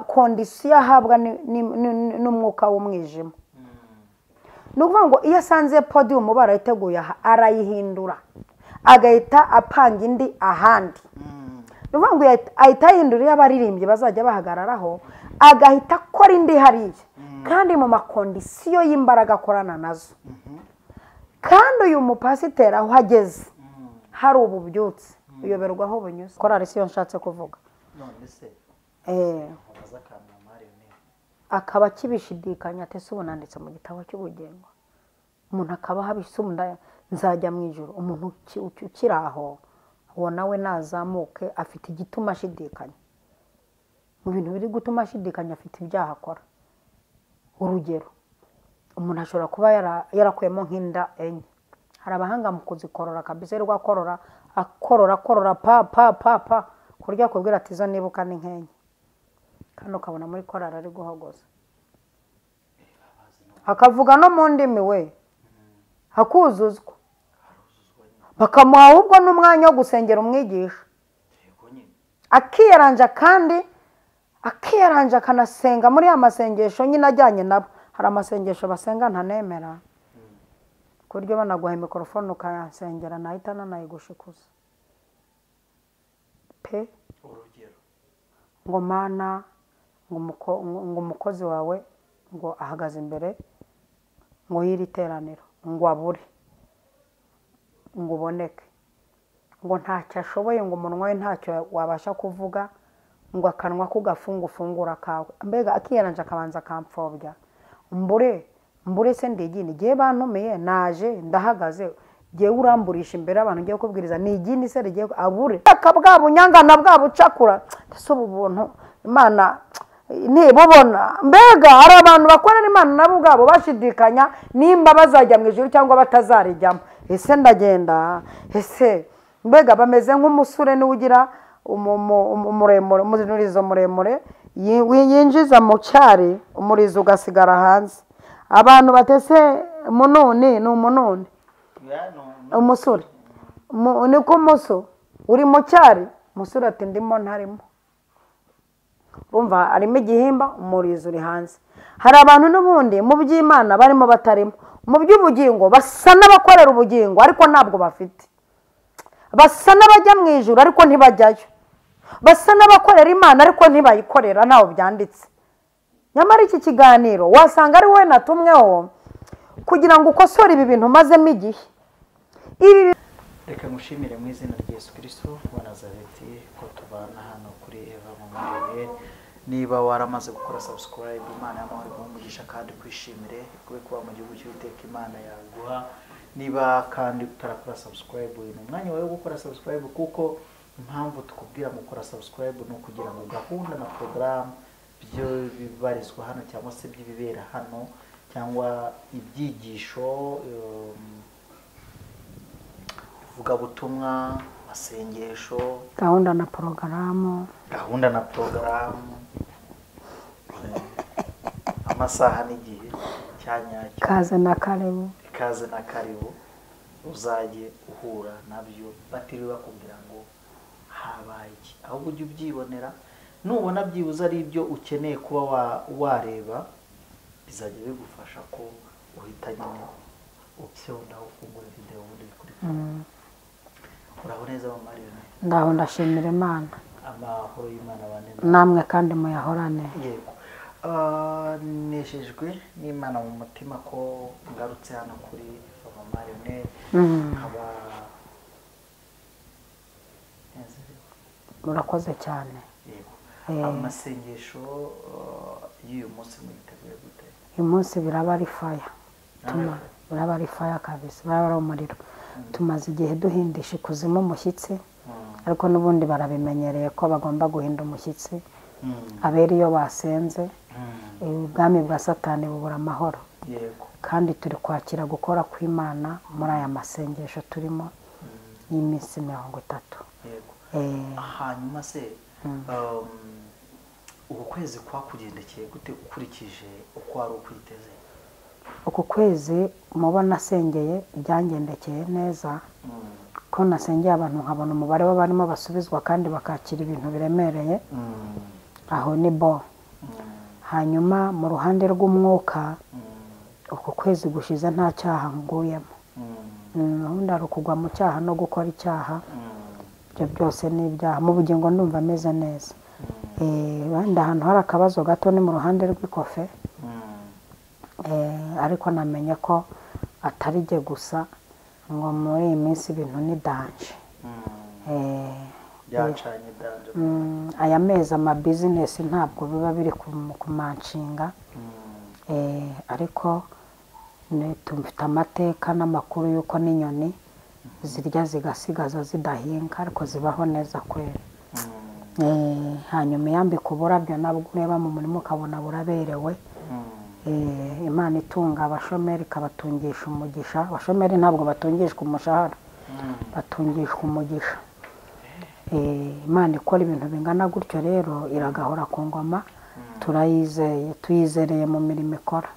kondisiyo ahabwa n'umwuka w'umwijima. Ni ukuvuga ngo iyo asanze podium barayiteguye arayihindura agahita apanga indi ahandi. Ni ukuvuga ngo ahita ahindura iyo abaririmbyi bazajya bahagararaho agahita akora indi hariya kandi mu makondisiyo y'imbaraga akorana nazo. Kandi uyu mupasiteri aho ageze hari ububyutse uyoberwa aho bunyuze. Korari siyo nshatse kuvuga. Akaba kibishidikanya ate se ubunanditse mu gitabo cy'ubugingo. Umuntu akaba habisumunda nzajya mu ijuru. Umuntu ukiri aho uwo nawe nazamuke afite igituma ashidikanya. Mu bintu biri gutuma ashidikanya afite ibyaha akora. Urugero, umuntu ashobora kuba yarakuyemo nk'inda enye. Hari abahanga mu kuzikorora kabisa rwa akorora pa kurya kubwira ati zo nibuka ni nkenye. Kandi ukabona muri korari ari guhogoza. Akavuga no mu ndimi we. Hakuzuzwa. Bakamuha ahubwo n'umwanya wo gusengera umwigisha. Akiyaranja kandi akiyaranja akanasenga muri ya masengesho nyine ajyanye nabo. Hari amasengesho basenga ntanemera. Kuryo banaguha mikrofone ukayasengera nahita nanayigushikuza. Pe urugero ngo mana ngo umukozi wawe ngo ahagaze imbere ngo yiri teraniro ngo abure ngo uboneke ngo ntacyo ashoboye ngo umunwa we ntacyo wabasha kuvuga ngo akanwa kugafungura kawe. Mbega akiyaranje akabanza kampfobya. Mbure se ndigini giye bantumeye naje ndahagaze giye uramburisha imbere abantu ngiye kubwiriza ni igini se rigiye abure akabwa bunyangana bwa bucakura ese ubu buntu Imana ntibubona. Mbega hari abantu bakorera Imana nabo ubwabo bashidikanya nimba bazajya mu ijuru cyangwa batazarijyamo. Ese ndagenda ese mbega bameze nk'umusure n'ugira umuremure umurizo muremure yinjiza mu cyari umurizo ugasigara hanze. Abantu batese mununi ni umununi umusure niko muso uri mu cyari musure ati ndimo ntarimo. Umva arimo igihimba umurizo uri hanze. Hari abantu n'ubundi mu by'Imana barimo batarimo. Mu by'ubugingo basa n'abakorera ubugingo ariko ntabwo bafite. Basa n'abajya mu ijuru ariko ntibajyayo. Basa n'abakorera Imana ariko ntibayikorera ntaho byanditse. Nyamara iki kiganiro wasanga ari we natumweho kugira ngo ukosore ibi bintu mazemo igihe. Reka mushimire mu izina rya Yesu Kristo wa Nazareti ko tubana hano kuri Eva Mumare. Niba waramaze gukora subscribe Imana y'amahoro umugisha kandi kwishimire kuba mu gihugu cy'Uwiteka Imana yaguha. Niba kandi utarakora subscribe ni umwanya wawe wo gukora subscribe kuko impamvu tukubwira mu gukora subscribe no kugira ngo gahunda na program byo bibarizwa hano cyangwa se byibibera hano cyangwa ibyigisho vuga butumwa masengesho gahunda na porogaramu amasaha n'igihe cyanyacyo kaze na karibu uzajye uhura nabyo batiri bakubwira ngo habaye iki ahubwo ujye ubyibonera. Nubona byibuze ari ibyo ukeneye kuba wareba bizajya bigufasha ko uhita nyine upyonda ufungura video ubundi bikurikira. Uraho neza mu Mariyone? Ndaho ndashimira Imana. Amahoro y'Imana bane namwe kandi muyahorane. Yego. Neshejwe n'Imana mu mutima ko ngarutse hano kuri Eva Mariyone. Murakoze cyane. Yego. Amasengesho y'uyu munsi mwiteguye gute? Uyu munsi biraba ari fire. Biraba ari fire kabisa. Biraba ari umuriro. Tumaze igihe duhindisha ikuzimu umushyitsi ariko n'ubundi barabimenyereye ko bagomba guhinda umushyitsi. Abera iyo basenze ubwami bwa Satani bubura amahoro. Yego. Kandi turi kwakira gukora kw'Imana muri aya masengesho turimo y'iminsi 30. Yego. Hanyuma se uku kwezi kwakugendekeye gute ukurikije uko wari ukwiteze? Uku kwezi mubona sengeye byangendekeye neza ko nasengeye abantu nkabona umubare w'abarimo basubizwa kandi bakakira ibintu biremereye. aho ni bo. Hanyuma mu ruhande rw'umwuka uku kwezi gushize nta cyaha nguyemo. Ubundi ari ukugwa mu cyaha no gukora icyaha, ibyo byose ni ibyaha. Mu bugingo ndumva ameze neza. Wenda ahantu hari akabazo gato ni mu ruhande rw'ikofe, ariko namenye ko atari jye gusa, ngo muri iyi minsi ibintu ni danje. byacanye danje. Aya mezi amabizinesi ntabwo biba biri kumanshinga, ariko tumfite amateka n'amakuru y'uko n'inyoni zirya zigasigaza zidahinga, ariko zibaho neza kwera. Hanyuma yambika uburabyo nabwo ureba mu murima ukabona buraberewe. Imana itunga abashomeri ikabatungisha umugisha. Abashomeri ntabwo batungishwa umushahara, batungishwa umugisha. Imana ikora ibintu bingana gutyo rero iragahora ku ngoma, turayizeye, tuyizereye mu mirimo ikora.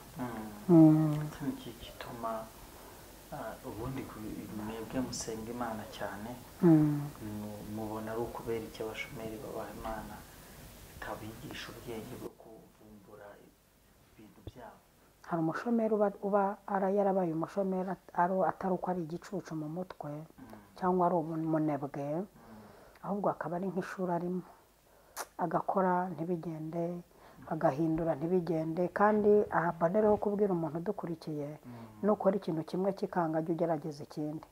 Iki gituma ubundi mwebwe musenga Imana cyane, mubona ari ukubera iki abashomeri babaha Imana ikabigisha ubwenge bwo kuvumbura ibintu byabo? Hari umushomeri uba yarabaye umushomeri atari uko ari igicucu mu mutwe cyangwa ari umunebwe, ahubwo akaba ari nk'ishuri arimo, agakora ntibigende, agahindura ntibigende. Kandi aha mbonereho kubwira umuntu udukurikiye, nukora ikintu kimwe kikanga jya ugerageza ikindi.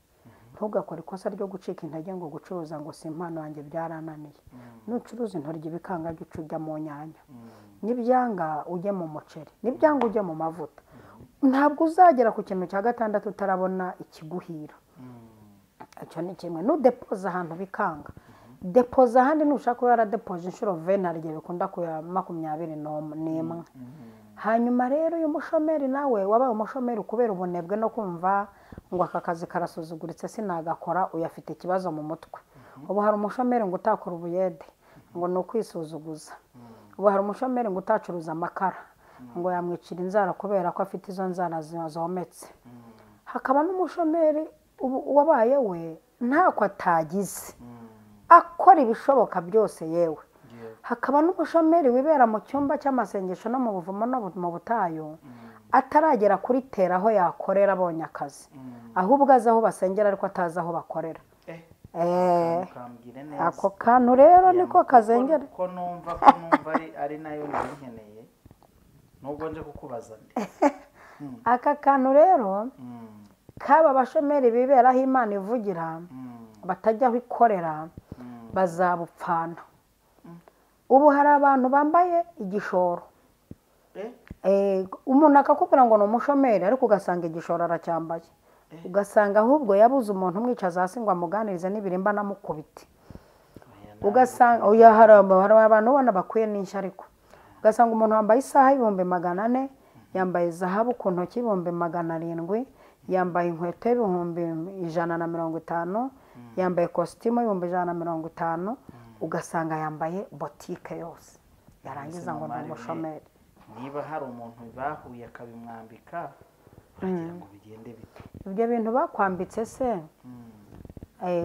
Ntugakore ikosa ryo gucika intege ngo gucuruza ngo si impano yanjye byarananiye. Nucuruza intoryi bikanga jya ujya mu nyanya, nibyanga ujye mu muceri, nibyanga ujye mu mavuta. Ntabwo uzagera ku kintu cya gatandatu utarabona ikiguhira. Icyo ni kimwe. Nudepoza ahantu bikanga, depoza ahandi. Nushaka ko yaradepoje inshuro 20 arye bikunda ku ya 21. Hanyuma rero uyu mushomeri nawe wabaye umushomeri kubera ubunebwe no kumva ngo aka kazi karasuzuguritse sinagakora, uyafite ikibazo mu mutwe. Ubu hari umushomeri ngo utakora ubuyede ngo ni ukwisuzuguza. Ubu hari umushomeri ngo utacuruza amakara ngo yamwicira inzara kubera ko afite izo nzara zometse. Hakaba n'umushomeri wabaye we ntako atagize, akora ibishoboka byose yewe. Hakaba n'umushomeri wibera mu cyumba cy'amasengesho no mu buvumo no mu butayu, ataragera kuri tera aho yakorera abonye akazi, ahubwo azi aho basengera ariko atazi aho bakorera. Ako kantu rero niko kazengera. Ko numva ari nayo nkeneye nubwo nje kukubaza ndi. Aka kantu rero kaba abashomeri bibera aho Imana ivugira, batajya aho ikorera, bazabupfana. Ubu hari abantu bambaye igishoro, umuntu akakubwira ngo ni umushomeri ariko ugasanga igishoro aracyambaye, ugasanga ahubwo yabuze umuntu umwicaza hasi ngo amuganirize n'ibirimba namukubite. Ugasanga hari abantu ubona bakwiye n'inshya, ariko ugasanga umuntu wambaye isaha y'ibihumbi 400, yambaye zahabu ku ntoki y'ibihumbi 700, yambaye inkweto y'ibihumbi 150, yambaye kositimu y'ibihumbi 150, ugasanga yambaye botike yose, yarangiza ngo ni umushomeri. Niba hari umuntu bahuye akabimwambika kugira ngo bigende bite? Ibyo bintu bakwambitse se,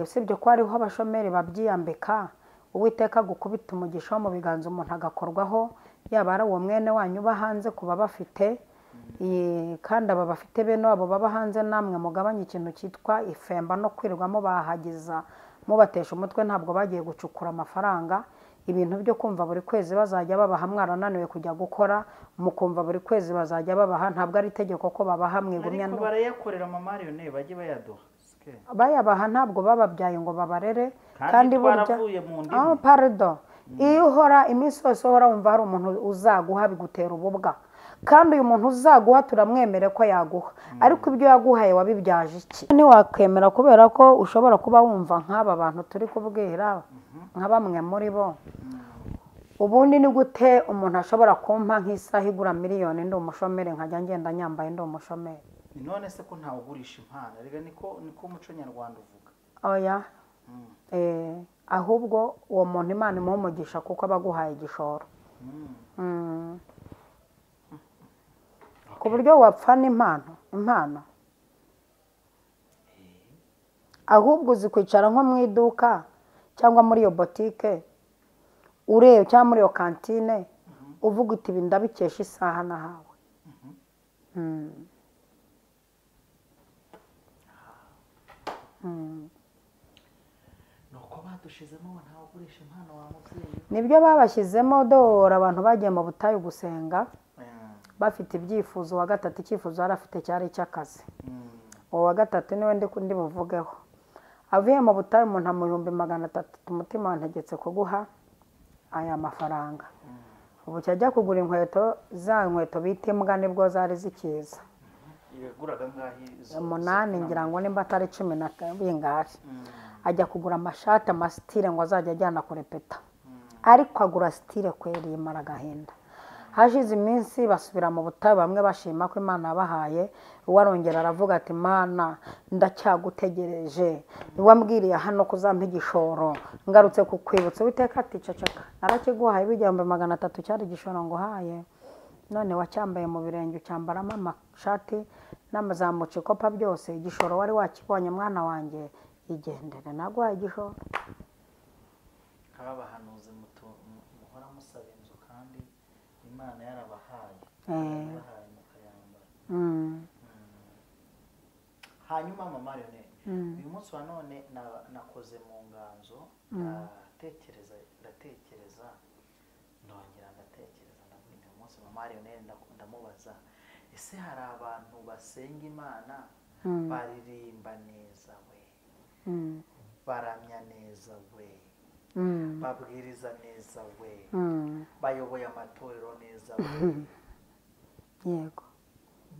usibye ko hariho abashomeri babyiyambika, Uwiteka gukubita umugisha wo mu biganza umuntu agakorwaho, yaba ari uwo mwene wanyu uba hanze kuba bafite, kandi aba bafite bene wabo baba hanze, namwe mugabanye ikintu cyitwa ifemba no kwirirwamo bahagiza mubatesha umutwe. Ntabwo bagiye gucukura amafaranga, ibintu byo kumva buri kwezi bazajya babaha mwarananiwe kujya gukora, mukumva buri kwezi bazajya babaha. Ntabwo ari itegeko ko babaha mwigumya, ariko barayakorera mu mariyone bajye bayaduha. Bayabaha ntabwo bababyaye ngo babarere. Kandi twaravuye mu ndimi. Pardon. Iyo uhora iminsi yose uhora wumva hari umuntu uzaguha bigutera ububwa, kandi uyu muntu uzaguha turamwemere ko yaguha, ariko ibyo yaguhaye wabibyaje iki? Ntiwakwemera kubera ko ushobora kuba wumva nk'aba bantu turi kubwira, nka bamwe muri bo. Ubundi ni gute umuntu ashobora kumpa nk'isaha igura miliyoni ndi umushomeri nkajya ngenda nyambaye ndi umushomeri? None se ko ntawe ugurisha impano? Rega niko umuco nyarwanda uvuga. Oya. Ahubwo uwo muntu Imana imuha umugisha kuko abaguhaye igishoro. Ku buryo wapfana impano. Ahubwo uzi kwicara nko mu iduka cyangwa muri iyo botike, ureba cyangwa muri iyo kantine uvuga uti ibi ndabikesha isaha nahawe. nuko badushizemo ntawe ugurisha impano wa mubyeyi. nibyo babashyizemo dore abantu bagiye mu butayu gusenga bafite ibyifuzo. uwa gatatu icyifuzo yari afite cyari icy'akazi. uwo wa gatatu niwe ndi buvugeho. avuye mu butayu umuntu amuha 300, umutima wantegetse kuguha aya mafaranga. ubu cyajya kugura inkweto, za nkweto bita imbwa nibwo zari zikiza. yaguraga ngahi 8 ngira ngo nimba atari 10 na bingari. ajya kugura amashati amasitire ngo azajya ajyana kurepeta, ariko agura sitire kweri imara agahinda. hashize iminsi basubira mu butayu, bamwe bashima ko Imana yabahaye. uwarongera aravuga ati Mana ndacyagutegereje, wambwiriye hano kuzampa igishoro, ngarutse kukwibutsa. Uwiteka ati ceceka, narakiguhaye ibihumbi 300 cyari igishoro nguhaye, none wacyambaye mu birenge ucyambaramo amashati n'amazamuca ikopa byose, igishoro wari wakibonye mwana wanjye, igendere naguhaye igishoro. abahanuzi muhora musaba inzu kandi Imana yarabahaye mukayambara. hanyuma mama Lionel, uyu munsi wa none nakoze mu nganzo ndatekereza ndongera ndatekereza navuye uyu munsi mama Lionel ndamubaza, ese hari abantu basenga Imana baririmba neza we, baramya neza we, babwiriza neza we, bayoboye amatorero neza we, yego,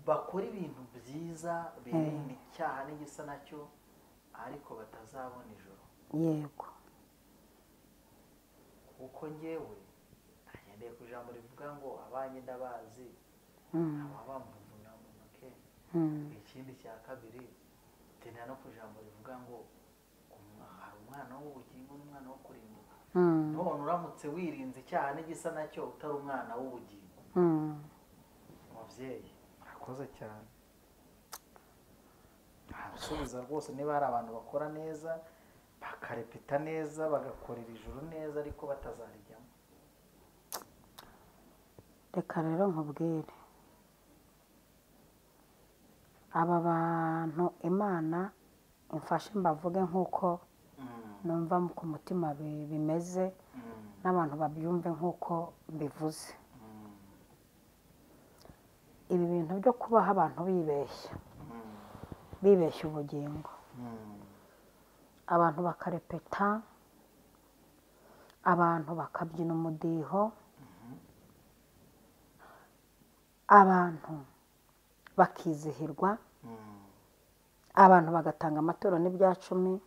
bakora ibintu byiza birinda icyaha n'igisa nacyo, ariko batazabona ijoro? yego. kuko njyewe nagendeye ku ijambo rivuga ngo abanye ndabazi ababa muvuna mu ntoke. ikindi cya kabiri tenda no ku ijambo rivuga ngo hari umwana w'ubugingo n'umwana wo kurimbuka. none uramutse wirinze icyaha n'igisa nacyo utari umwana w'ubugingo. mubyeyi murakoze cyane. asubiza rwose, niba hari abantu bakora neza bakarepeta neza bagakorera ijuru neza ariko batazarijyamo. reka rero nkubwire, aba bantu Imana imfashe mbavuge nk'uko numva ku mutima bimeze, n'abantu babyumve nk'uko mbivuze. ibi bintu byo kubaho abantu bibeshya ubugingo, abantu bakarepeta, abantu bakabyina umudiho, abantu bakizihirwa, abantu bagatanga amaturo n'ibya 10,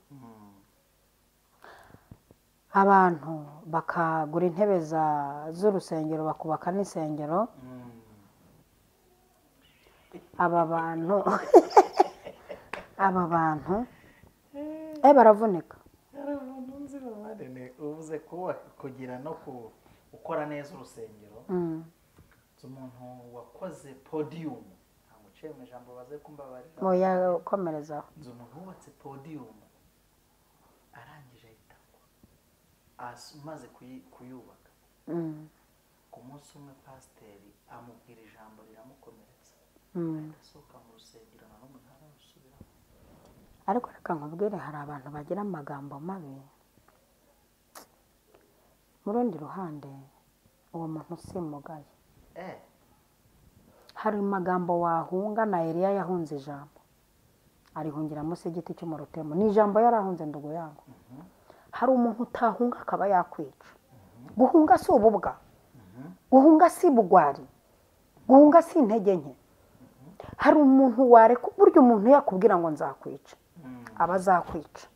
abantu bakagura intebe z'urusengero bakubaka n'insengero. aba bantu baravunika. uvuze kugira no gukora neza urusengero, umuntu wakoze podium, ntabwo uciye mu ijambo baze kumbabarira, moya komerezaho. umuntu wubatse podium arangije ahitamo maze kuyubaka. ku munsi umwe pasiteri amubwira ijambo riramukomeretsa, asohoka mu rusengero na n'umuntu ararusubiramo. ariko reka nkubwire, hari abantu bagira amagambo mabi. mu rundi ruhande uwo muntu simugaye. hari amagambo wahunga, na Eliya yahunze ijambo, arihungira munsi y'igiti cy'umurutemo. ni ijambo yarahunze ndugo yangu. hari umuntu utahunga akaba yakwica. guhunga si ububwa, guhunga si bugwari, guhunga si intege nke. hari umuntu wareka, burya umuntu yakubwira ngo nzakwica aba azakwica.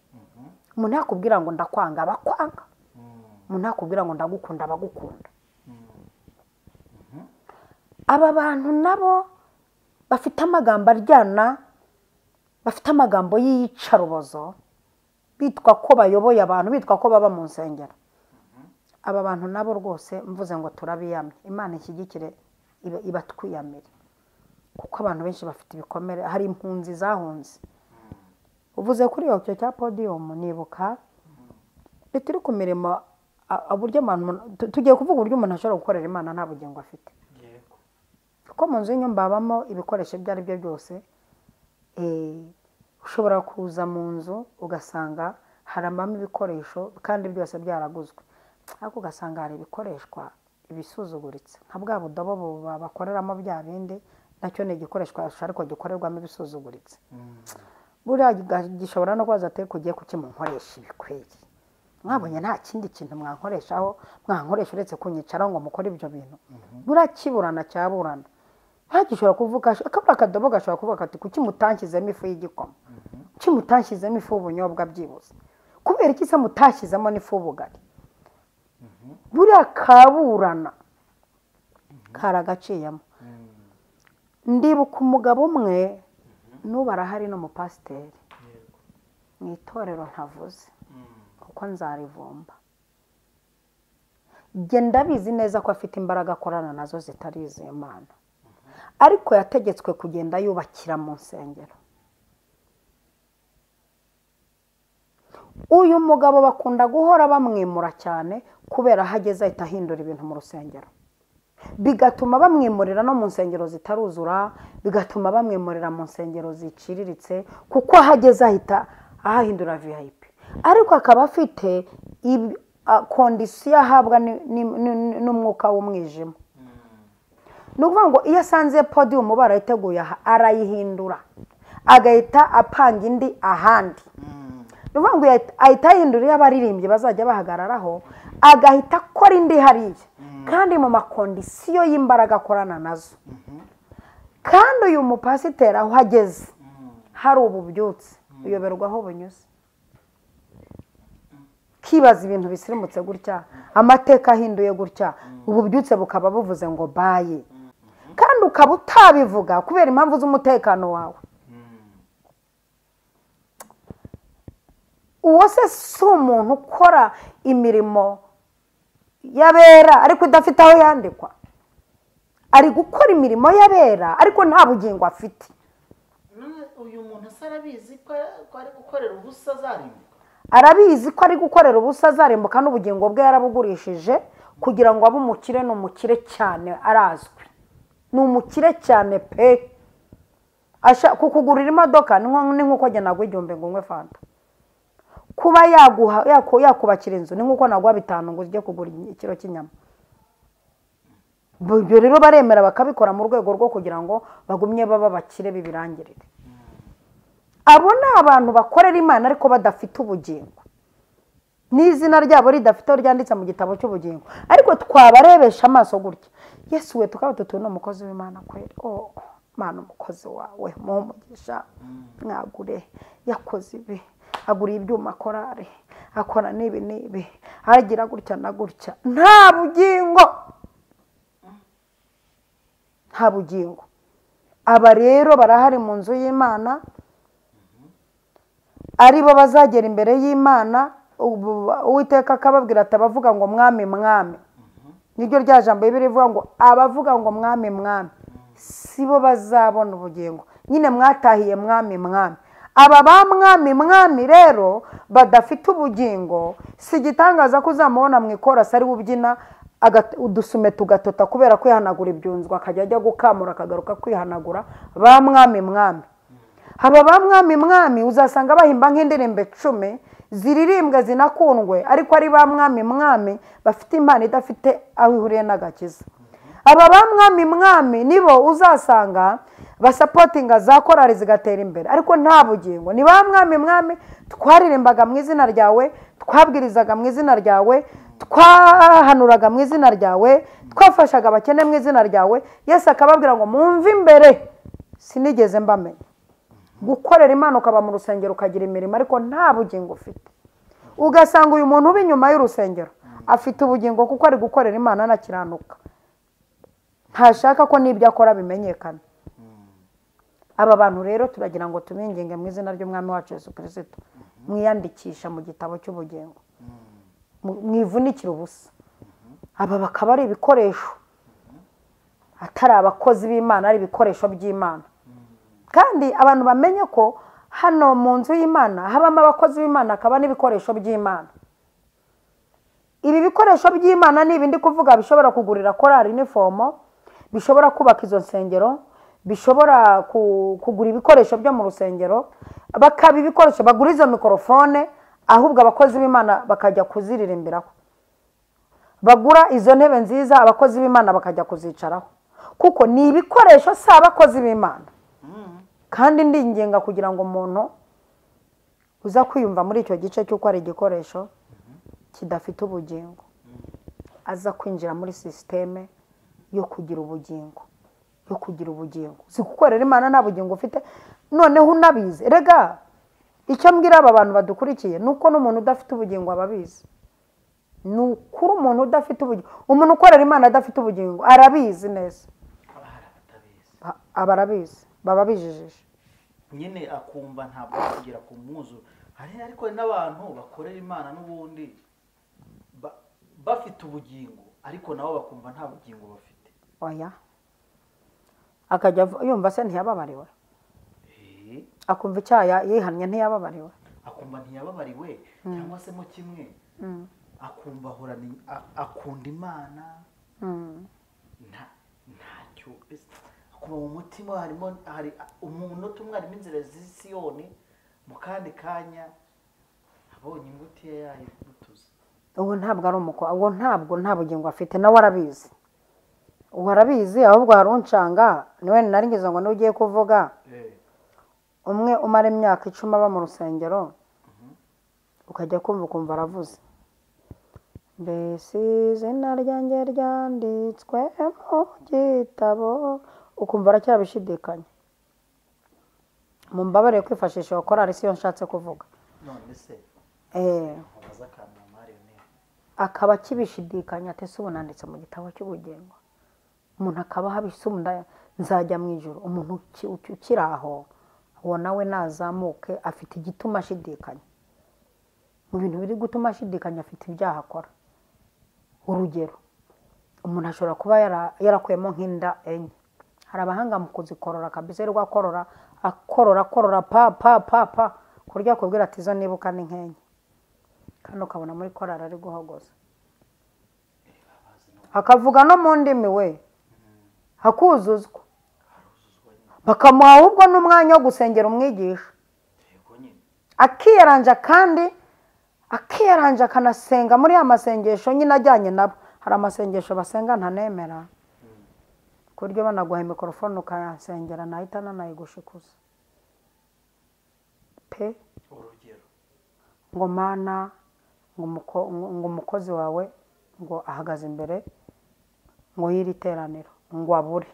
umuntu yakubwira ngo ndakwanga aba akwanga. umuntu yakubwira ngo ndagukunda aba agukunda. aba bantu nabo bafite amagambo aryana, bafite amagambo y'iyicarubozo, bitwa ko bayoboye abantu, bitwa ko baba mu nsengero. aba bantu nabo rwose mvuze ngo turabiyamye, Imana ishyigikire ibatwiyamire, kuko abantu benshi bafite ibikomere. hari impunzi zahunze. uvuze kuri iyo cya podium, nibuka turi ku mirimo uburyo tugiye kuvuga uburyo umuntu ashobora gukorera Imana nta bugingo afite. Kuko mu nzu y'inyumba habamo ibikoresho ibyo ari byo byose. Ushobora kuza mu nzu ugasanga harambamo ibikoresho kandi byose byaraguzwe, ariko ugasanga hari ibikoreshwa ibisuzuguritse nka bwa budobo bakoreramo bya bindi, nacyo ni igikoreshwa ariko gikorerwamo ibisuzuguritse. Buriya gishobora no kubaza ati kugiye kukimunkoresha ibikweye, mwabonye nta kindi kintu mwankoreshaho mwankoresha uretse kunyicaraho ngo mukore ibyo bintu. Burakiburana cyaburana, hagishobora kuvuga akabura akadobo gashobora kuvuga ati kuki mutanshyizemo ifu y'igikoma, kuki mutanshyizemo ifu y'ubunyobwa byibuze, kubera iki se mutashyizemo n'ifu y'ubugari. Buriya kaburana karagaciyemo. Ndibuka umugabo umwe n'ubu arahari n'umupasiteri mu itorero ntavuze kuko nzarivumba. Njye ndabizi neza ko afite imbaraga akorana nazo zitari iz'Imana, ariko yategetswe kugenda yubakira mu nsengero. Uyu mugabo bakunda guhora bamwimura cyane kubera hageze ahita ahindura ibintu mu rusengero, bigatuma bamwimurira no mu nsengero zitaruzura, bigatuma bamwimurira mu nsengero ziciriritse, kuko hageze ahita ahahindura VIP. Ariko akaba afite kondisiyo ahabwa n'umwuka w'umwijima. Ni ukuvuga ngo iyo asanze podium barayiteguye arayihindura agahita apanga indi ahandi. Ni ukuvuga ngo ahita ahindura iyo abaririmbyi bazajya bahagararaho, agahita akora indi hariya kandi mu makondisiyo y'imbaraga akorana nazo. Kandi uyu mupasiteri aho ageze hari ububyutse uyoberwa aho bunyuze, kibaza ibintu bisirimutse gutya, amateka ahinduye gutya, ububyutse bukaba buvuze ngo baye, kandi ukaba utabivuga kubera impamvu z'umutekano wawe. Uwo se si umuntu ukora imirimo y'abera ariko udafite aho yandikwa? Ari gukora imirimo y'abera ariko nta bugingo afite. Uyu muntu se arabizi ko ari gukorera ubusa azarimbuka? Arabizi ko ari gukorera ubusa azarimbuka, n'ubugingo bwe yarabugurishije kugira ngo abe umukire. Ni umukire cyane, arazwi, ni umukire cyane pe. Kukugurira imodoka ni nk'uko njye nagwa igihumbi ngo unywe fanta. Kuba yakubakira inzu ni nk'uko nagwa 5 ngo ujye kugura ikiro cy'inyama. Ibyo rero baremera bakabikora mu rwego rwo kugira ngo bagumye baba bakire bibirangirire. Abo ni abantu bakorera Imana ariko badafite ubugingo, n'izina ryabo ridafite ryanditse mu gitabo cy'ubugingo. Ariko twabarebesha amaso gutya, Yesu we tukaba tutuye n'umukozi w'Imana kweri. Mana umukozi wawe muhumugisha, mwagure, yakoze ibi, aguriye ibyuma korare, akora n'ibi, agira gutya na gutya. Nta bugingo, nta bugingo. Aba rero barahari mu nzu y'Imana, aribo bazagera imbere y'Imana. Uwiteka akababwira ati abavuga ngo mwami mwami, niryo rya jambo Bibiliya ivuga ngo abavuga ngo mwami mwami sibo bazabona ubugingo. Nyine mwatahiye mwami mwami. Aba ba mwami mwami rero badafite ubugingo, si gitangaza ko uzamubona mu ikorasi ari ubyina udusume tugatota kubera kwihanagura ibyunzwa, akajya ajya gukamura akagaruka kwihanagura. Ba mwami mwami, aba ba mwami mwami uzasanga bahimba nk'indirimbo 10 ziririmbwa zinakundwe, ariko ari ba mwami mwami bafite impano idafite aho ihuriye n'agakiza. Aba ba mwami mwami nibo uzasanga basapotinga za korari zigatera imbere ariko nta bugingo. Ni ba mwami mwami twaririmbaga mu izina ryawe, twabwirizaga mu izina ryawe, twahanuraga mu izina ryawe, twafashaga abakene mu izina ryawe. Yesu akababwira ngo mumve imbere sinigeze mbamenya. Gukorera Imana ukaba mu rusengero ukagira imirimo ariko nta bugingo ufite. Ugasanga uyu muntu uri inyuma y'urusengero afite ubugingo kuko ari gukorera Imana anakiranuka, ntashaka ko n'ibyo akora bimenyekana. Aba bantu rero turagira ngo tubinginge mu izina ry'Umwami wacu Yesu Kristo, mwiyandikisha mu gitabo cy'ubugingo, mwivunikira ubusa. Aba bakaba ari ibikoresho, atari abakozi b'Imana, ari ibikoresho by'Imana. Kandi abantu bamenye ko hano mu nzu y'Imana habamo abakozi b'Imana akaba n'ibikoresho by'Imana. ibi bikoresho by'Imana ni ibindi kuvuga bishobora kugurira korali inifomo, bishobora kubaka izo nsengero, bishobora kugura ibikoresho byo mu rusengero, bakaba ibikoresho bagura izo mikorofone, ahubwo abakozi b'Imana bakajya kuziririmbiraho, bagura izo ntebe nziza abakozi b'Imana bakajya kuzicaraho, kuko ni ibikoresho si abakozi b'Imana. Kandi ndinginga kugira ngo umuntu uza kwiyumva muri icyo gice cy'uko ari igikoresho kidafite ubugingo aza kwinjira muri sisiteme yo kugira ubugingo, yo kugira ubugingo. Si gukorera Imana nta bugingo ufite, noneho unabizi. Rega icyo mbwira aba bantu badukurikiye ni uko n'umuntu udafite ubugingo ababizi. Ni ukuri umuntu udafite ubugingo, umuntu ukorera Imana adafite ubugingo arabizi neza, abarabizi baba bijijije nyine, akumva ntabwo kugera ku muzu. Ariko n'abantu bakorera Imana n'ubundi bafite ubugingo, ariko nabo bakumva nta bugingo bafite. Oya, akajya yumva se ntiyababariwe, akumva icyaha yihannye ntiyababariwe, akumva ntiyababariwe, cyangwa se mo kimwe akumva ahorana akunda Imana, ntacyo akumva mu mutima hari umunota umwe harimo inzira z'Isiyoni, mu kandi kanya abonye ingutiya yayibutuza. uwo ntabwo ari umukobwa, uwo ntabwo nta bugingo afite, nawe arabizi. Uwo arabizi, ahubwo hari uncanga niwe nari ngize ngo n'ugiye kuvuga umwe umara imyaka 10 aba mu rusengero, ukajya kumva ukumva aravuze, mbese izina ryanjye ryanditswe mu gitabo, ukumva aracyabishidikanya. Mumbabarire kwifashisha korali siyo nshatse kuvuga. None se akaba akibishidikanya ati se ubu nanditse mu gitabo cy'ubugingo. Umuntu akaba habisumda nzajya mu ijuru. Umuntu ukiri aho uwo nawe nazamuke afite igituma ashidikanya. Mu bintu biri gutuma ashidikanya afite ibyaha akora. Urugero, umuntu ashobora kuba yarakuyemo nk'inda enye. Hari abahanga mu kuzikorora kabisa, rwa akorora pa kurya kubwira ati zo nibuka ni nkenye, kandi ukabona muri korali ari guhogoza, akavuga no mu ndimi we hakuzuzwa, bakamuha ahubwo n'umwanya wo gusengera umwigisha, akiyaranja kandi akiyaranja akanasenga muri ya masengesho nyine ajyanye nabo. Hari amasengesho basenga ntanemera, kuryo banaguha mikrofone ukayasengera nahita nanayigushikuza pe. Urugero ngo Mana, ngo umukozi wawe ngo ahagaze imbere ngo yiri teraniro, ngo abure,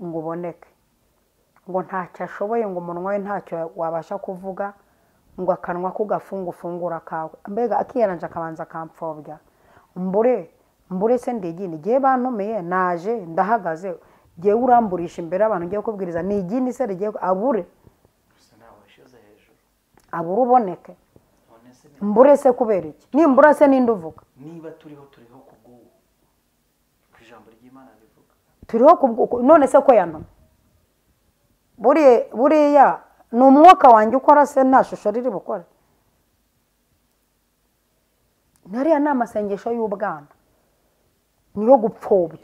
ngo uboneke, ngo ntacyo ashoboye, ngo umunwa we ntacyo wabasha kuvuga, ngo akanwa kugafungura kawe. Mbega akiyaranje akabanza akampfobya, mbure se ndigini giye bantumiye naje ndahagaze, giye uramburisha imbere abantu giye kubwiriza ni igini se rigiye abure, abure uboneke. Mbure se kubera iki? Nimbura se ninde uvuga? Niba turiho kubwo ijambo ry'Imana rivuga, turiho kubwo none se ko yantumye, buriya ni umwuka wanjye ukora se nta shusho riri bukore? Nariya ni amasengesho y'ubwana, niyo gupfobya,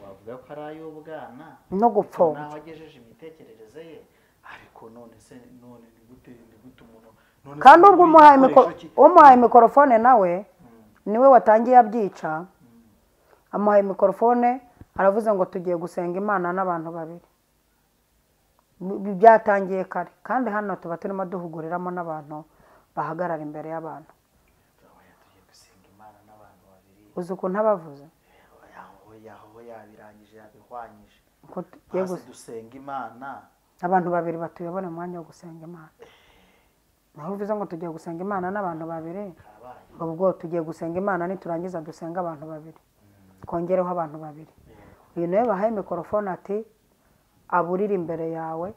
bavuga ko ari ay'ubwana no gupfobya, naho agejeje imitekerereze ye. Ariko none se none ni gute umuntu, kandi ubwo umuhaye mikrofone nawe niwe watangiye abyica. Amuhaye mikrofone aravuze ngo tugiye gusenga Imana n'abantu babiri. Byatangiye kare, kandi hano tuba turimo duhuguriramo n'abantu bahagarara imbere y'abantu. Uzi ukuntu abavuze yaho yabirangije yabihwanyije, dusenga Imana abantu babiri batuyobora mu mwanya wo gusenga Imana. Naho uvuze ngo tugiye gusenga Imana n'abantu babiri, ubwo tugiye gusenga Imana niturangiza dusenga abantu babiri, kongereho abantu babiri. Uyu nawe bahaye mikrofone ati aburira imbere yawe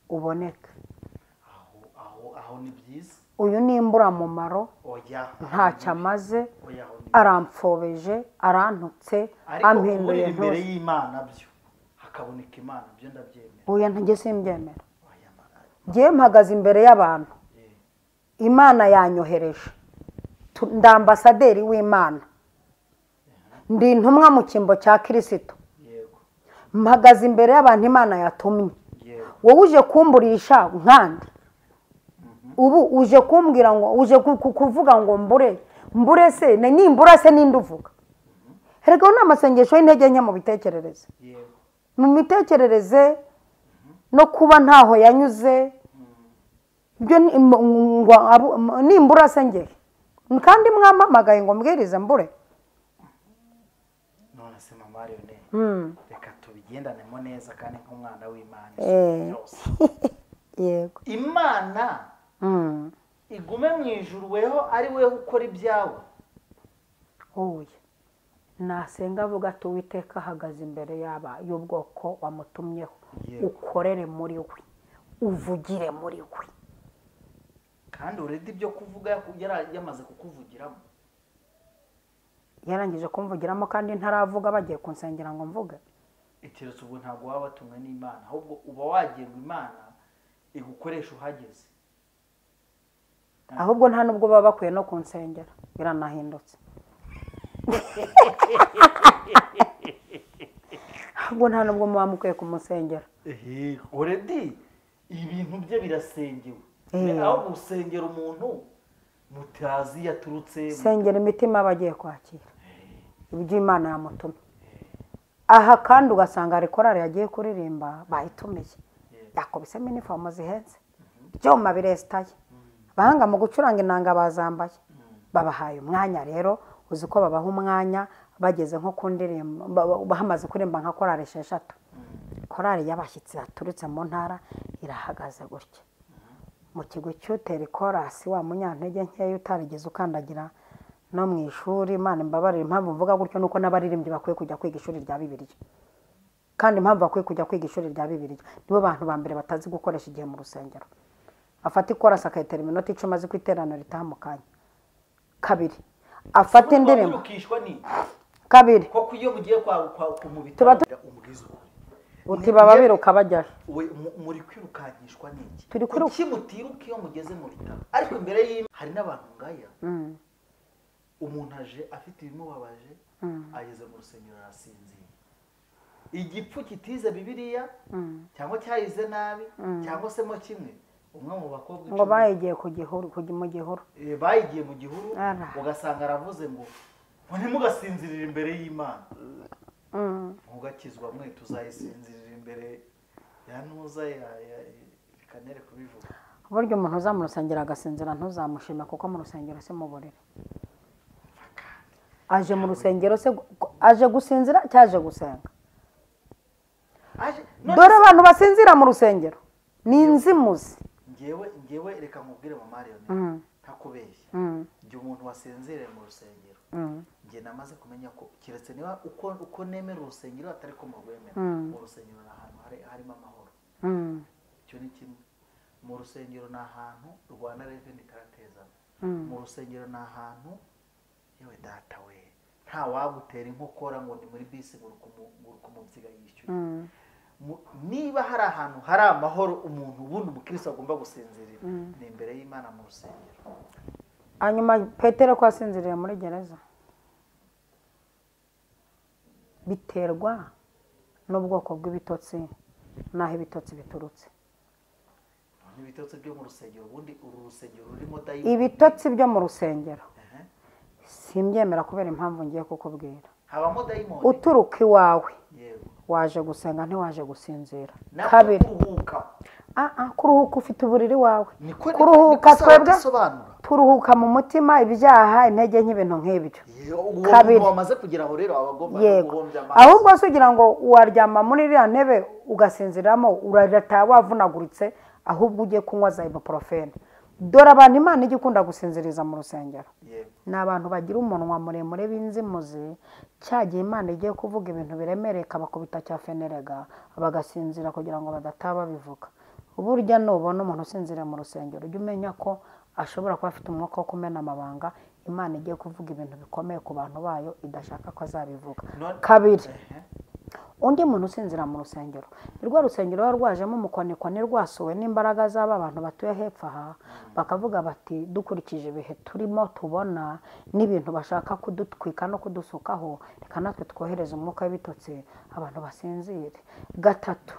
uboneke. Aho ni byiza. Uyu ni imburamumaro, ntacyo amaze, arampfobeje, arantutse, ampinduye imbere y'Imana byo hakaboneka Imana, byo ndabyemera. Oya ntajye simbyemera. Ngiye mpagaze imbere y'abantu, Imana yanyohereje ndi ambasaderi w'Imana, ndi intumwa mu cyimbo cya Kristo, yego mpagaze imbere y'abantu Imana yatumye. yego Wowe uje kumburisha nkandi, ubu uje kumbwira ngo uje kuvuga ngo mbure se nimbura se ninde uvuga? Erega ni amasengesho y'intege nke mu bitekerereze, yego mu mitekerereze no kuba ntaho yanyuze. Ibyo nimbura se ngewe kandi mwampamagaye ngo mbwirize mbure. none se mama Mariyone reka tubigendanemo neza kandi nk'umwana w'Imana yose. Yego Imana igume mu ijuru, weho ari weho ukora ibyawe. oya nasenga avuga ati Uwiteka ahagaze imbere y'ubwoko wamutumyeho, ukorere muri we, uvugire muri we. kandi urede ibyo kuvuga yamaze kukuvugiramo. Yarangije kumvugiramo kandi ntaravuga bagiye kunsengera ngo mvuge. Keretse ubwo ntabwo waba watumwe n'Imana, ahubwo uba wagiye ngo Imana igukoresha uhageze. Ahubwo nta nubwo baba bakwiye no kunsengera, biranahindutse. Ahubwo nta nubwo muba mukwiye kumusengera. Already ibintu bye birasengewe. Aho gusengera umuntu mutazi yaturutse. Sengera imitima bagiye kwakira ibyo Imana yamutumye. Aha kandi ugasanga ari korari yagiye kuririmba bayitumiye, yakubisemo inifomo zihenze, byoma biresitaye, abahanga mu gucuranga inanga bazambaye. Babahaye umwanya rero, uzi ko babaha umwanya bageze nko ku ndirimbo bahamaze kuririmba nka korari 6. Korari y'abashyitsi yaturutse mu ntara irahagaze gutya mu kigo cy'utera korasi, wa munyantege nkeya utarigeze ukandagira no mu ishuri. Imana imbabarire, impamvu mvuga gutyo nuko n'abaririmbyi bakwiye kujya kwiga ishuri rya Bibiliya, kandi impamvu bakwiye kujya kwiga ishuri rya Bibiliya nibo bantu ba mbere batazi gukoresha igihe mu rusengero. Afata ikorasi akayitera iminota 10 azi ku iterano ritaha mu kanya. Kabiri afata indirimbo. Kabiri ko iyo mugiye ku mubitaro umubwizo uti baba biruka bajya muri kwirukanyishwa n'iki? Turi kwiruka kimutiruka iyo mugeze mu bitaro. Ariko imbere hari n'abantu ngaya, umuntu aje afite ibimubabaje, ageze mu rusengero arasinzira. Igipfu kitize Bibiliya cyangwa cyayize nabi cyangwa se mo kimwe, umwe mu bakobwa ngo bayigiye mu gihuru, bayigiye mu gihuru, ugasanga aravuze ngo ntimugasinzirire imbere y'Imana. Mugakizwa mwe tuzayisinzirira imbere ya ntuza kanere kubivuga. Buryo umuntu uza mu rusengero agasinzira ntuzamushima, kuko mu rusengero se mu buriri. Aje mu rusengero se aje gusinzira cyaje gusenga. Dore abantu basinzira mu rusengero ni inzimuzi. Ngewe reka nkubwire mama Mariyone ntakubeshya. Ngiye umuntu wasinziriye mu rusengero, ngiye namaze kumenya ko kiretse niba uko nemera urusengero atari ko murwemera. Mu rusengero ni ahantu harimo amahoro. Icyo ni kimwe. Mu rusengero ni ahantu Rwanda Revenue itaratezamo. Mu rusengero ni ahantu yewe data we nta wagutera inkokora ngo ni muri bisi ngo kumubyiga yishyuye. Niba hari ahantu hari amahoro umuntu ubundi umukristo agomba gusinzirira ni imbere y'Imana mu rusengero. Hanyuma Petero ko asinziriye muri gereza biterwa n'ubwoko bw'ibitotsi naho ibitotsi biturutse. Ibitotsi byo mu rusengero, ubundi uru rusengero rurimo dayimoni. Ibitotsi byo mu rusengero simbyemera kubera impamvu ngiye kukubwira. Habamo dayimoni. Uturuka iwawe waje gusenga ntiwaje gusinzira. Kabiri kuruhuka ufite uburiri wawe. Kuruhuka twebwe turuhuka mu mutima ibyaha intege nk'ibintu nk'ibyo. Kabiri wamaze kugira aho rero abagomba guhombya amaso. Ahubwo se ugira ngo waryama muri iriya ntebe ugasinziramo urarata wavunaguritse, ahubwo ugiye kunywa za ibuprofene. Dore abantu Imana ijya ikunda gusinziriza mu rusengero ni abantu bagira umunwa muremure b'inzimuzi, cyagiye Imana igiye kuvuga ibintu biremereka bakubita cya fenerega bagasinzira kugira ngo badataba bivuga. Uburyo nubona umuntu usinzira mu rusengero ujye umenya ko ashobora kuba afite umwuka wo kumena amabanga. Imana igiye kuvuga ibintu bikomeye ku bantu bayo idashaka ko azabivuga. Kabiri undi muntu usinzira mu rusengero ni rwa rusengero ruba rwajemo umukonikoni rwasuwe n'imbaraga z'aba bantu batuye hepfo aha bakavuga bati dukurikije ibihe turimo tubona n'ibintu bashaka kudutwika no kudusukaho reka natwe twohereza umwuka w'ibitotsi abantu basinzire. Gatatu,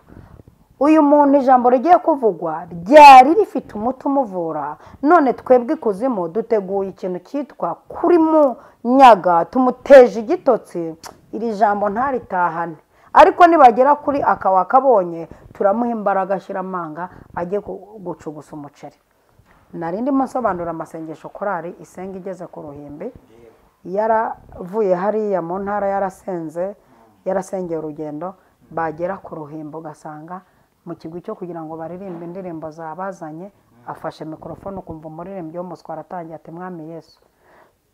uyu muntu ijambo rigiye kuvugwa ryari rifite umuti umuvura, none twebwe ikuzimu duteguye ikintu cyitwa kuri munyaga tumuteje igitotsi, iri jambo ntaritahane, ariko nibagera kuri akabonye turamuha imbaraga ashyira amanga ajye gucugusa umuceri. Nari ndimo nsobanura amasengesho korari isenga igeze ku ruhimbi, yaravuye hariya mu ntara yarasengeye urugendo, bagera ku ruhimbo ugasanga mu kigwi cyo kugira ngo baririmbe indirimbo zabazanye, afashe mikorofone ukumva umuririmbyi w'umuswa aratangiye ati mwami Yesu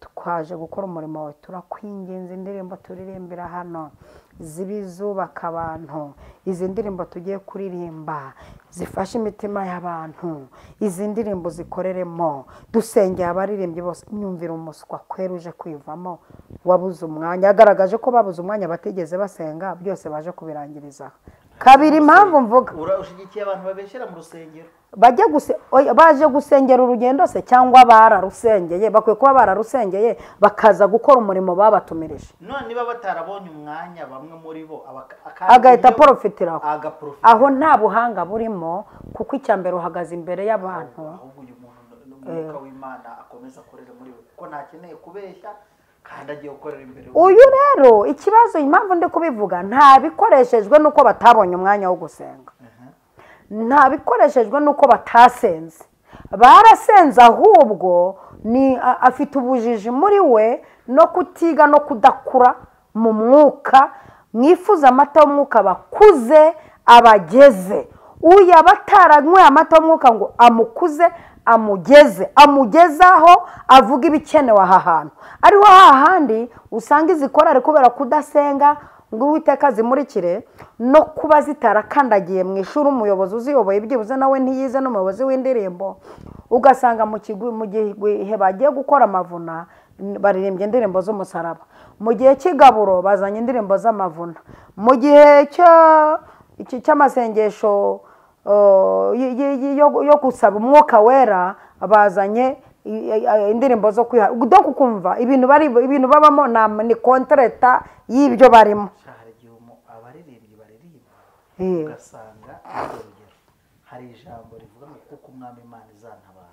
twaje gukora umurimo wawe, turakwinginze indirimbo turirimbira hano zibizubaka abantu, izi ndirimbo tugiye kuririmba zifashe imitima y'abantu, izi ndirimbo zikoreremo, dusengeye abaririmbyi bose. Nyumvira umuswa kwera uje kwivamo, wabuze umwanya, yagaragaje ko babuze umwanya batigeze basenga, byose baje kubirangiriza. Kabiri impamvu mvuga urashigikiye abantu babeshyera mu rusengero baje gusengera urugendo se cyangwa bararusengeye, bakwiye kuba bararusengeye bakaza gukora umurimo babatumirije. none niba batarabonye umwanya bamwe muri bo agahita porofitiraho, aho nta buhanga burimo, kuko icyambere uhagaze imbere y'abantu. ahubwo uyu muntu n'umwuka w'Imana akomeza akorera muri we kuko ntakeneye kubeshya kandi agiye gukorera imbere. Uyu rero ikibazo impamvu ndi kubivuga nta bikoreshejwe nuko batabonye umwanya wo gusenga, nta bikoreshejwe nuko batasenze, barasenze ahubwo ni afite ubujiji muri we no kutiga no kudakura mu mwuka. Mwifuza amata y'umwuka bakuze abageze, uyu abataranywe amata y'umwuka ngo amukuze amugezaho avuga ibikenewe aha hantu, ariho hahandi usanga izikorare kubera kudasenga ngo Uwiteka zimurikire no kuba zitarakandagiye mu ishuri, umuyobozi uziyoboye byibuze nawe ntiyize n'umuyobozi w'indirimbo, ugasanga mu gihe bagiye gukora amavuna baririmbye indirimbo z'umusaraba, mu gihe cy'igaburo bazanye indirimbo z'amavuna, mu gihe cy'amasengesho yo gusaba umwuka wera bazanye indirimbo zo kwiha kumva ibintu babamo ni kontreta y'ibyo barimo. abaririmbyi baririmba ugasanga urugero hari ijambo rivuga ngo kuko umwami Imana izantabara,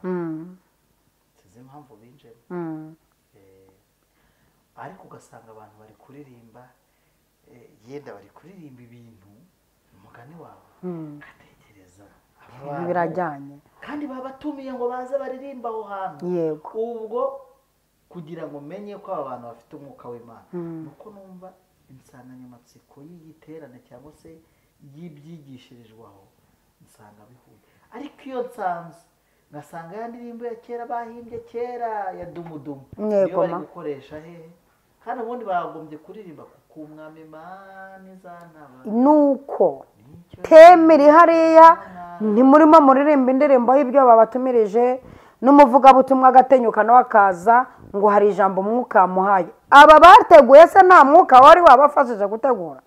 sizi impamvu binjemo, ariko ugasanga abantu bari kuririmba yenda bari kuririmba ibintu umugani wawe atekereza birajyanye kandi babatumiye ngo baze baririmba aho hantu. Yego, ubwo kugira ngo menye ko aba bantu bafite umwuka w'Imana nuko numva insanganyamatsiko y'igiterane cyangwa se y'ibyigishirizwaho nsanga bihuye, ariko iyo nsanze ngasanga ya ndirimbo ya kera bahimbye kera ya dumudumu niyo bari gukoresha hehe, kandi ubundi bagombye kuririmba kuko umwami Imana izantabara. nuko temiri hariya ntimurimo muririmba indirimbo y'ibyo babatumirije, n'umuvugabutumwa agatenyuka nawe akaza ngo hari ijambo umwuka yamuhaye. Aba bateguye se nta mwuka wari wabafashije gutegura?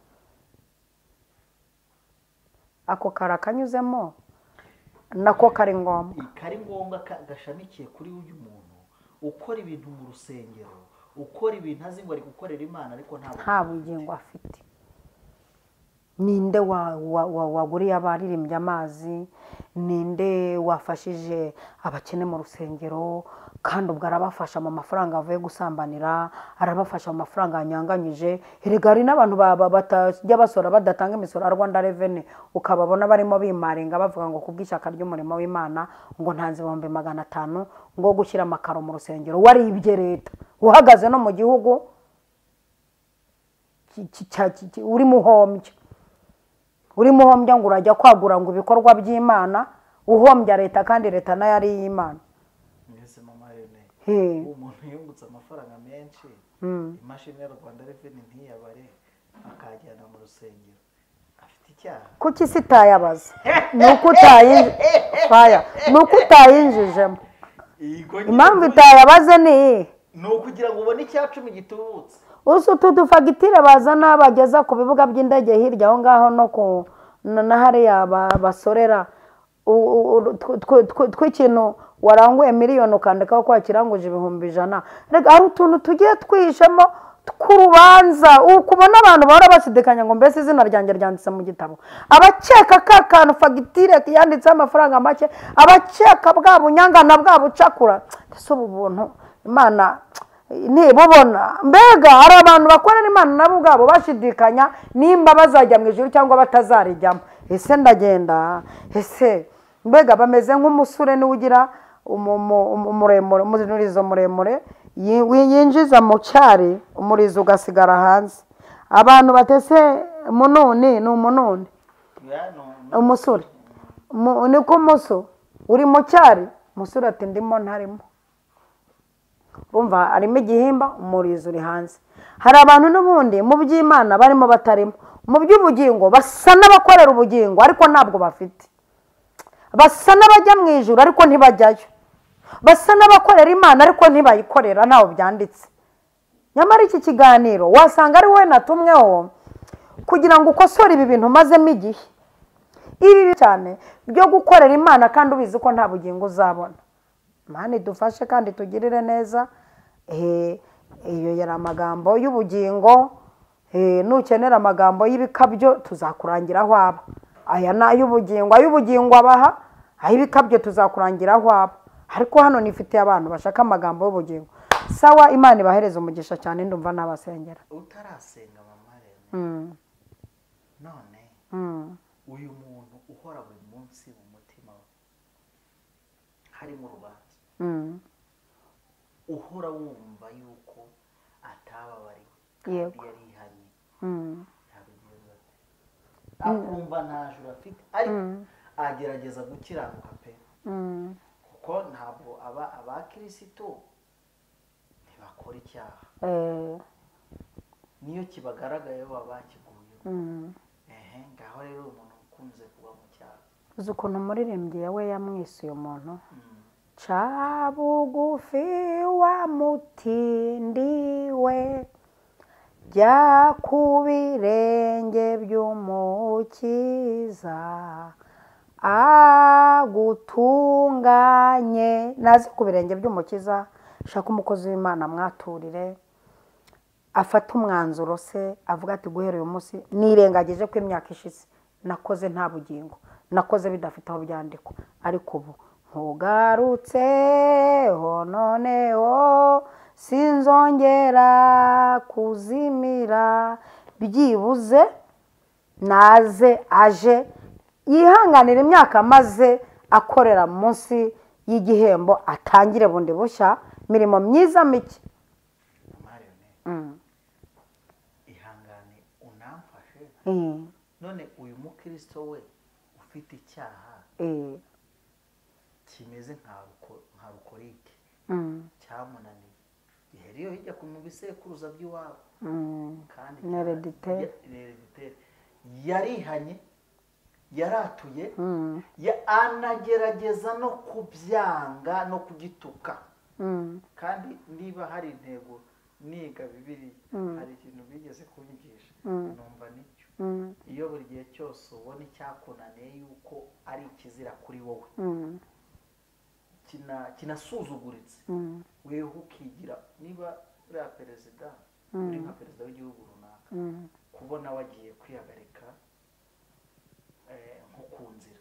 Ako karakanyuzemo nako kari ngombwa gashamikiye kuri uyu muntu ukora ibintu mu rusengero, ukora ibintu azi ngo ari gukorera Imana ariko nta bugingo afite. Ninde waguriye abaririmbye amazi, ninde wafashije abakene mu rusengero, kandi ubwo arabafasha mu mafaranga avuye gusambanira, arabafasha mu mafaranga yanyanganyije. Erega hari n'abantu batajya basora badatanga imisoro ya Rwanda Revenue, ukababona barimo bimaringa bavuga ngo kubw'ishyaka ry'umurimo w'Imana ngo ntanze 500 ngo gushyira amakaro mu rusengero. Waribye leta, uhagaze no mu gihugu uri muhombya ngo urajya kwagura ngo ibikorwa by'Imana, uhombya leta kandi leta nayo ari iy'Imana. umuntu yungutse amafaranga menshi, imashini ya Rwanda Revenue ntiyabare akajyana mu rusengero, afite icyaha. Kuki sitayabaza? Nuko utayinjijemo. Impamvu itayabaze ni ukugira ngo ubone icya 10 gitubutse. utu dufagitire bazana bageza ku bibuga by'indege hirya aho ngaho no ku na hariya basorera tw'ikintu waranguye miliyoni ukandikaho ko wakiranguje 100,000. Rega hari utuntu tugiye twihishemo tw'urubanza ukubona abantu bahora bashidikanya ngo mbese izina ryanjye ryanditse mu gitabo, abakeka ka kantu fagitire yanditseho amafaranga make, abakeka bwa bunyangana bwa bucakura. Ese ubu buntu Imana ntibubona? Mbega hari abantu bakorera Imana nabo ubwabo bashidikanya nimba bazajya mu ijuru cyangwa batazarijyamo. Ese ndagenda, ese mbega bameze nk'umusure niwe ugira umuremure, umurizo muremure yinjiza mu cyari, umurizo ugasigara hanze. Abantu batese mununi ni umununi, umusure niko umuso uri mu cyari, umusure ati ndimo ntarimo. Urumva arimo igihimba, umurizo uri hanze. Hari abantu n'ubundi mu by'Imana barimo batarimo, mu by'ubugingo basa n'abakorera ubugingo ariko ntabwo bafite, basa n'abajya mu ijuru ariko ntibajyayo, basa n'abakorera Imana ariko ntibayikorera, ntaho byanditse. Nyamara iki kiganiro wasanga ari we natumweho kugira ngo ukosore ibi bintu mazemo igihe, ibi cyane byo gukorera Imana kandi ubizi ko nta bugingo uzabona. Imana idufashe kandi tugirire neza. Iyo yari amagambo y'ubugingo. Nukenera amagambo y'ibikabyo tuzakurangira aho aba. Aya ni ay'ubugingo, ay'ubugingo abaha, ay'ibikabyo tuzakurangira aho aba. Ariko hano nifitiye abantu bashaka amagambo y'ubugingo. Sawa, Imana ibahereza umugisha cyane, ndumva nabasengera. Utarasenga mama rero none uyu muntu uhora buri munsi mu mutima hari mu rubanza, uhora wumva yuko atababariwe kandi yarihanye, yabigenza akumva nta juru afite ariko agerageza gukiranuka pe, kuko ntabwo abakirisitu ntibakora icyaha, niyo kibagaragaye baba bakiguyeho. Ngaho rero umuntu ukunze kuba mu cyaha. Uzi ukuntu umuririmbyi we yamwise uyu muntu, ca bugufi wa mutindi jya ku birenge by'umukiza agutunganye. Nazi ku birenge by'umukiza, shaka umukozi w'Imana mwaturire, afata umwanzuro se avuga ati guhera uyu munsi nirengagije ko imyaka ishize nakoze nta bugingo, nakoze bidafite aho byandikwa, ariko ubu ntugarutseho noneho sinzongera kuzimira, byibuze naze aje yihanganira imyaka maze akorera munsi y'igihembo, atangire bundi bushya mirimo myiza mike. Ihangane unamfashe. None uyu mukristo we ufite icyaha kimeze nka rukorike cyamunaniye, iheriyo hijya ku bisekuruza by'iwabo, kandi hereditaire, yarihanye, yaratuye, anagerageza no kubyanga no kugituka. Kandi niba hari intego niga Bibiliya, hari ikintu bigeze kunyigisha numva nicyo, iyo buri gihe cyose ubona icyakunaniye yuko ari ikizira kuri wowe kinasuzuguritse, wewe ukigira niba uriya perezida uri nka perezida w'igihugu runaka, kubona wagiye kwihagarika nko ku nzira,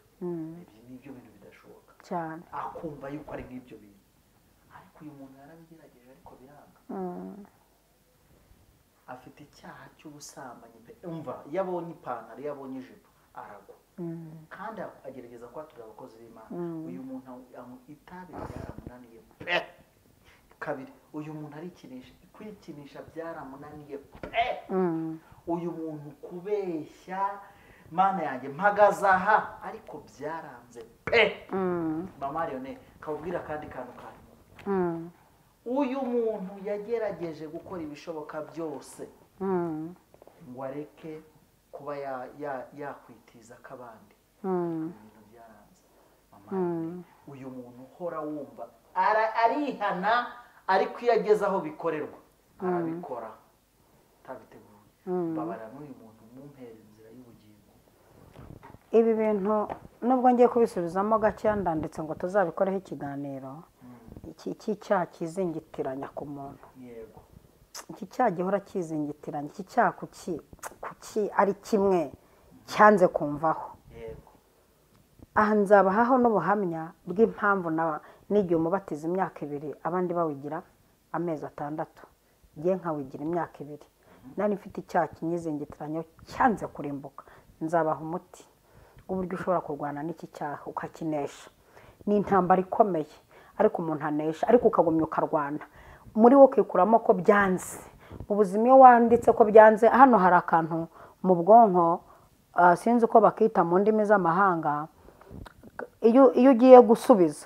ibyo nibyo bintu bidashoboka cyane, akumva yuko ari nk'ibyo bintu. Ariko uyu muntu yarabigerageje ariko biranga, afite icyaha cy'ubusambanyi pe, umva yabonye ipantaro, yabonye ijipo aragwa, kandi agerageza kwaturira abakozi b'Imana. Uyu muntu itabi byaramunaniye pe, kabiri uyu muntu arikinisha, kwikinisha byaramunaniye pe, uyu muntu kubeshya, Mana yanjye mpagaze aha ariko byaranze pe. Mama Leone kawubwira kandi kantu kantu, uyu muntu yagerageje gukora ibishoboka byose ngo areke kuba yakwitiza k'abandi, ibintu byaranze. Mama Leone uyu muntu uhora wumva arihana, ariko iyo ageze aho bikorerwa arabikora. utabiteguye babara n'uyu muntu mumpera inzira y'ubugingo. ibi bintu nubwo ngiye kubisubizamo gake ndanditse ngo tuzabikoreho ikiganiro. Iki cyaha kizingitiranya ku muntu, yego iki cyaha gihora kizingitiranya, iki cyaha kuki ari kimwe cyanze kumvaho. yego aha nzabahaho n'ubuhamya bw'impamvu n'igihe umubatiza imyaka 2 abandi bawigira amezi 6, ngiye nkawigira imyaka 2, nari mfite icyaha kinyizingitiranya cyanze kurimbuka. nzabaha umuti uburyo ushobora kurwana n'iki cyaha ukakinesha. ni intambara ikomeye ariko umuntu anesha, ariko ukagumya ukarwana muri wowe ukikuramo ko byanze. mu buzima iyo wanditse ko byanze, hano hari akantu mu bwonko sinzi uko bakita mu ndimi z'amahanga, iyo ugiye gusubiza,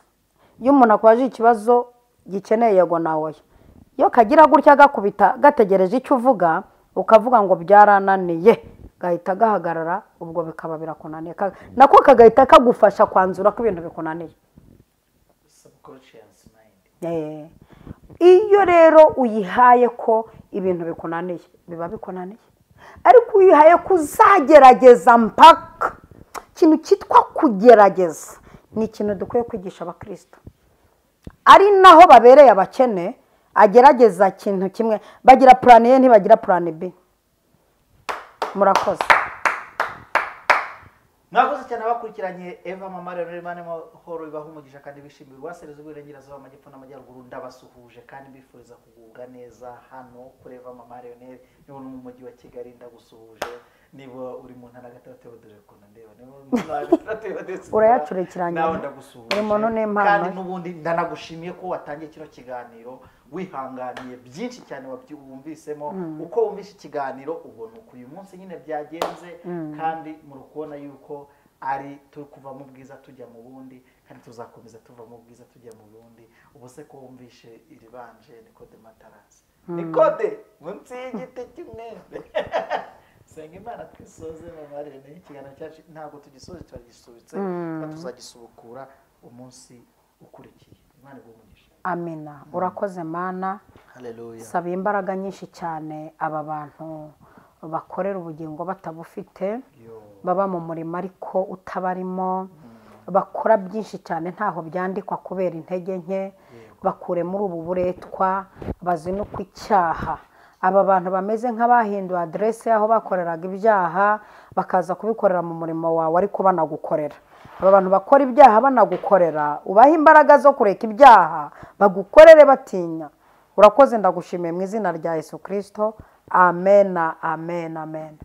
iyo umuntu akwaje ikibazo gikeneye yego nawe, iyo kagira gutya gakubita gategereje icyo uvuga, ukavuga ngo byarananiye, gahita gahagarara, ubwo bikaba birakunaniye, nako kagahita kagufasha kwanzura ko ibintu bikunaniye. subconscious mind. Iyo rero uyihaye ko ibintu bikunaniye, biba bikunaniye, ariko uyihaye kuzagerageza mpaka. Ikintu cyitwa kugerageza ni ikintu dukwiye kwigisha abakristo, ari naho babereye abakene. Agerageza ikintu kimwe, bagira plan A ntibagira plan B. Murakoze. Mwakoze cyane abakurikiranye Eva Mama Leonel Mane Mahoro ibaha umugisha kandi bishimira Rwasereza Uburengerazuba Amajyepfo n'Amajyaruguru. Ndabasuhuje kandi bifuriza kugubwa neza hano kuri Eva Mama Leonel. Niba uri mu mujyi wa Kigali ndagusuhuje, niba uri mu ntara gatatu dore ko ndeba, niba mu ntara gatatu urayacurikiranye, nawe ndagusuhuje. uri muntu n'impano, kandi n'ubundi ndanagushimiye ko watangiye kino kiganiro wihanganiye byinshi cyane wabyumvisemo. uko wumvishe ikiganiro ubona uko uyu munsi nyine byagenze, kandi muri kubona yuko ari turi kuva mu bwiza tujya mu bundi, kandi tuzakomeza tuva mu bwiza tujya mu bundi. ubu se ko wumvishe iribanje Nicode Matarazzi, Nicode munsi y'igiti cy'umwembe. Senga Imana twisoze Mama Leonel, ikiganiro cyacu ntabwo tugisoje, turagisubitse, tuzagisubukura umunsi ukurikiye. Imana igumugisha. Amina. Urakoze Mana. Haleluya. Saba imbaraga nyinshi cyane aba bantu bakorera ubugingo batabufite, baba mu murimo ariko utabarimo, bakora byinshi cyane ntaho byandikwa kubera intege nke, bakure muri ubu buretwa, bazinukwa icyaha. Aba bantu bameze nk'abahinduye adresse yaho bakoreraga ibyaha bakaza kubikorera mu murimo wawe ariko banagukorera. Aba bantu bakora ibyaha banagukorera, ubaha imbaraga zo kureka ibyaha, bagukorere batinya. Urakoze, ndagushimiye mu izina rya Yesu Kristo. Amen, amen, amen.